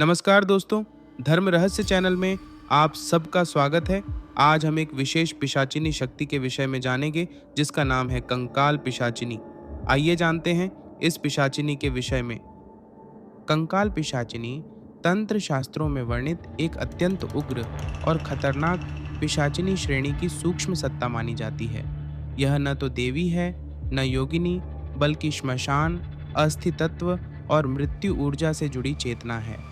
नमस्कार दोस्तों, धर्म रहस्य चैनल में आप सबका स्वागत है। आज हम एक विशेष पिशाचिनी शक्ति के विषय में जानेंगे जिसका नाम है कंकाल पिशाचिनी। आइए जानते हैं इस पिशाचिनी के विषय में। कंकाल पिशाचिनी तंत्र शास्त्रों में वर्णित एक अत्यंत उग्र और खतरनाक पिशाचिनी श्रेणी की सूक्ष्म सत्ता मानी जाती है। यह न तो देवी है, न योगिनी, बल्कि श्मशान, अस्थि तत्व और मृत्यु ऊर्जा से जुड़ी चेतना है।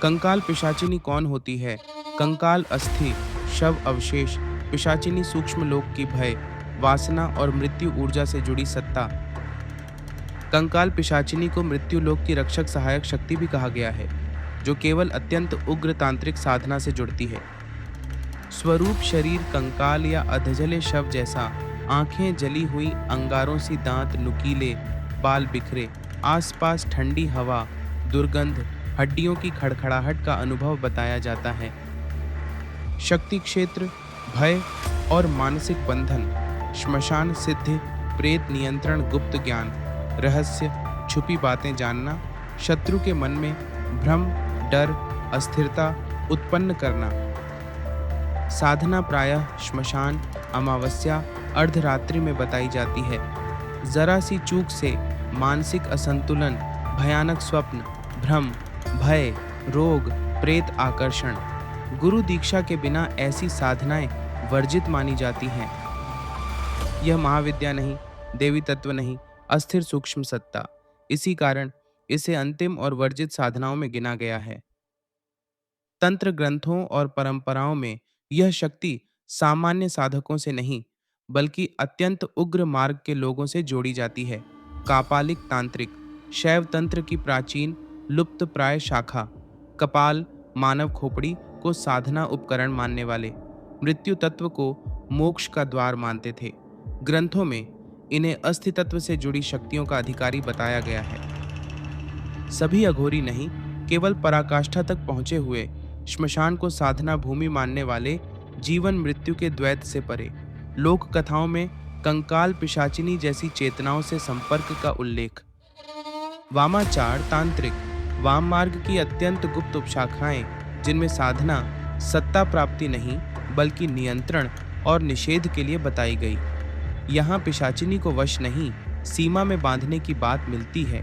कंकाल पिशाचिनी कौन होती है? कंकाल अस्थि, शव अवशेष, पिशाचिनी सूक्ष्म लोक की भय, वासना और मृत्यु ऊर्जा से जुड़ी सत्ता। कंकाल पिशाचिनी को मृत्यु लोक की रक्षक सहायक शक्ति भी कहा गया है, जो केवल अत्यंत उग्र तांत्रिक साधना से जुड़ती है। स्वरूप शरीर कंकाल या अधजले शव जैसा, आंखें जली हुई, अंगारों सी दांत नुकीले, बाल बिखरे, आसपास ठंडी हवा, दुर्गंध, हड्डियों की खड़खड़ाहट का अनुभव बताया जाता है। शक्ति क्षेत्र, भय और मानसिक बंधन, श्मशान सिद्धि, प्रेत नियंत्रण, गुप्त ज्ञान, रहस्य, छुपी बातें जानना, शत्रु के मन में भ्रम, डर, अस्थिरता उत्पन्न करना। साधना प्रायः श्मशान, अमावस्या, अर्धरात्रि में बताई जाती है। जरा सी चूक से मानसिक असंतुलन, भयानक स्वप्न, भ्रम, भय, रोग, प्रेत आकर्षण। गुरु दीक्षा के बिना ऐसी साधनाएं वर्जित मानी जाती हैं। यह महाविद्या नहीं, देवी तत्व नहीं, अस्थिर सूक्ष्म सत्ता। इसी कारण इसे अंतिम और वर्जित साधनाओं में गिना गया है। तंत्र ग्रंथों और परंपराओं में यह शक्ति सामान्य साधकों से नहीं, बल्कि अत्यंत उग्र मार्ग के लोगों से जोड़ी जाती है। कापालिक तांत्रिक, शैव तंत्र की प्राचीन लुप्त प्राय शाखा, कपाल मानव खोपड़ी को साधना उपकरण मानने वाले, मृत्यु तत्व को मोक्ष का द्वार मानते थे। ग्रंथों में इन्हें अस्थि तत्व से जुड़ी शक्तियों का अधिकारी बताया गया है। सभी अघोरी नहीं, केवल पराकाष्ठा तक पहुंचे हुए, श्मशान को साधना भूमि मानने वाले, जीवन मृत्यु के द्वैत से परे। लोक कथाओं में कंकाल पिशाचिनी जैसी चेतनाओं से संपर्क का उल्लेख। वामाचार तांत्रिक, वाम मार्ग की अत्यंत गुप्त उपशाखाएं, जिनमें साधना सत्ता प्राप्ति नहीं, बल्कि नियंत्रण और निषेध के लिए बताई गई। यहाँ पिशाचिनी को वश नहीं, सीमा में बांधने की बात मिलती है।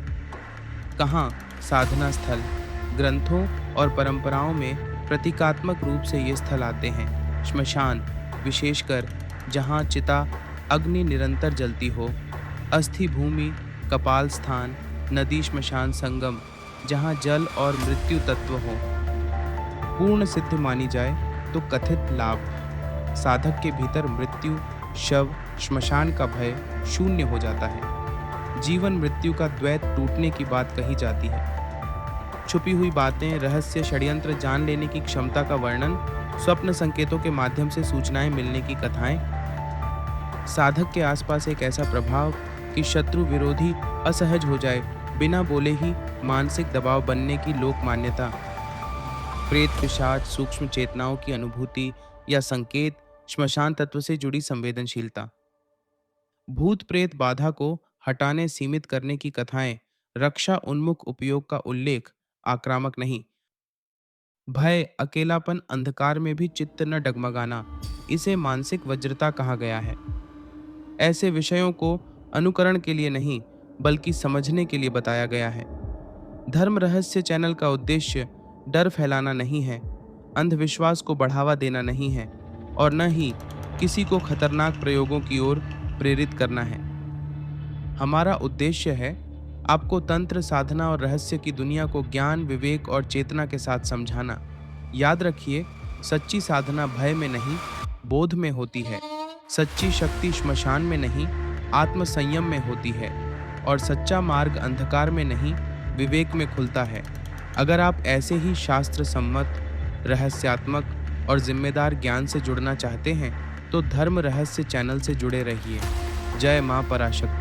कहाँ? साधना स्थल। ग्रंथों और परंपराओं में प्रतीकात्मक रूप से ये स्थल आते हैं। श्मशान, विशेषकर जहाँ चिता अग्नि निरंतर जलती हो। अस्थि भूमि, कपाल स्थान, नदी श्मशान संगम, जहाँ जल और मृत्यु तत्व हो। पूर्ण सिद्ध मानी जाए तो कथित लाभ, साधक के भीतर मृत्यु, शव, श्मशान का भय शून्य हो जाता है। जीवन मृत्यु का द्वैत टूटने की बात कही जाती है। छुपी हुई बातें, रहस्य, षड्यंत्र जान लेने की क्षमता का वर्णन, स्वप्न संकेतों के माध्यम से सूचनाएं मिलने की कथाएं। साधक के आसपास एक ऐसा प्रभाव कि शत्रु विरोधी असहज हो जाए, बिना बोले ही मानसिक दबाव बनने की लोक मान्यता। प्रेत पिशाच सूक्ष्म चेतनाओं की अनुभूति या संकेत, श्मशान तत्व से जुड़ी संवेदनशीलता। भूत प्रेत बाधा को हटाने सीमित करने की कथाएं, रक्षा उन्मुख उपयोग का उल्लेख, आक्रामक नहीं। भय, अकेलापन, अंधकार में भी चित्त न डगमगाना, इसे मानसिक वज्रता कहा गया है। ऐसे विषयों को अनुकरण के लिए नहीं, बल्कि समझने के लिए बताया गया है। धर्म रहस्य चैनल का उद्देश्य डर फैलाना नहीं है, अंधविश्वास को बढ़ावा देना नहीं है, और न ही किसी को खतरनाक प्रयोगों की ओर प्रेरित करना है। हमारा उद्देश्य है आपको तंत्र, साधना और रहस्य की दुनिया को ज्ञान, विवेक और चेतना के साथ समझाना। याद रखिए, सच्ची साधना भय में नहीं, बोध में होती है। सच्ची शक्ति श्मशान में नहीं, आत्म संयम में होती है। और सच्चा मार्ग अंधकार में नहीं, विवेक में खुलता है। अगर आप ऐसे ही शास्त्र सम्मत, रहस्यात्मक और जिम्मेदार ज्ञान से जुड़ना चाहते हैं, तो धर्म रहस्य चैनल से जुड़े रहिए। जय मां पराशक्ति।